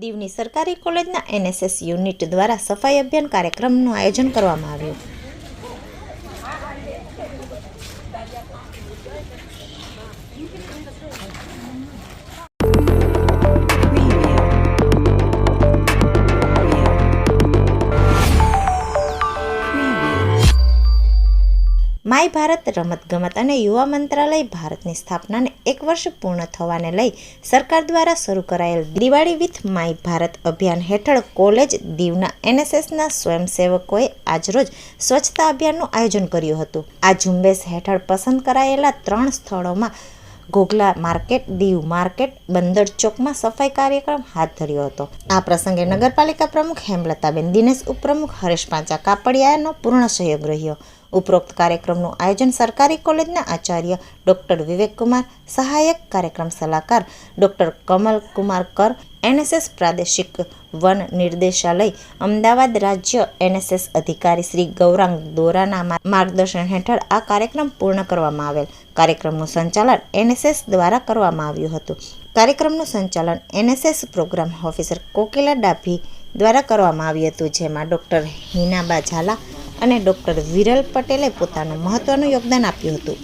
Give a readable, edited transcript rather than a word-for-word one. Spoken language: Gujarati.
દીવની સરકારી કોલેજના એનએસએસ યુનિટ દ્વારા સફાઈ અભિયાન કાર્યક્રમનું આયોજન કરવામાં આવ્યું. માય ભારત રમતગમત અને યુવા મંત્રાલય ભારતની સ્થાપનાને 1 વર્ષ પૂર્ણ થવાને લઈ સરકાર દ્વારા શરૂ કરાયેલ દિવાળી વિથ માય ભારત અભિયાન હેઠળ કોલેજ દીવના એનએસએસના સ્વયંસેવકોએ આજરોજ સ્વચ્છતા અભિયાનનું આયોજન કર્યું હતું. આ ઝુંબેશ હેઠળ પસંદ કરાયેલા 3 સ્થળોમાં ઘોઘલા માર્કેટ, દીવ માર્કેટ, બંદર ચોકમાં સફાઈ કાર્યક્રમ હાથ ધર્યો હતો. આ પ્રસંગે નગરપાલિકા પ્રમુખ હેમલતાબેન દિનેશ, ઉપપ્રમુખ હરેશ પાંચા કાપડિયાનો પૂર્ણ સહયોગ રહ્યો. ઉપરોક્ત કાર્યક્રમનું આયોજન સરકારી કોલેજના આચાર્ય ડોક્ટર વિવેક કુમાર, સહાયક કાર્યક્રમ સલાહકાર ડોક્ટર કમલ કુમાર કર, એનએસએસ પ્રાદેશિક વન નિર્દેશાલય અમદાવાદ, રાજ્ય એનએસએસ અધિકારી શ્રી ગૌરાંગ દોરાના માર્ગદર્શન હેઠળ આ કાર્યક્રમ પૂર્ણ કરવામાં આવેલ. કાર્યક્રમનું સંચાલન એનએસએસ દ્વારા કરવામાં આવ્યું હતું. કાર્યક્રમનું સંચાલન NSS programme officer Kokila Dabhi દ્વારા કરવામાં આવ્યું હતું, જેમાં ડોક્ટર હિનાબા ઝાલા અને ડોક્ટર વિરલ પટેલે પોતાનું મહત્વનું યોગદાન આપ્યું હતું.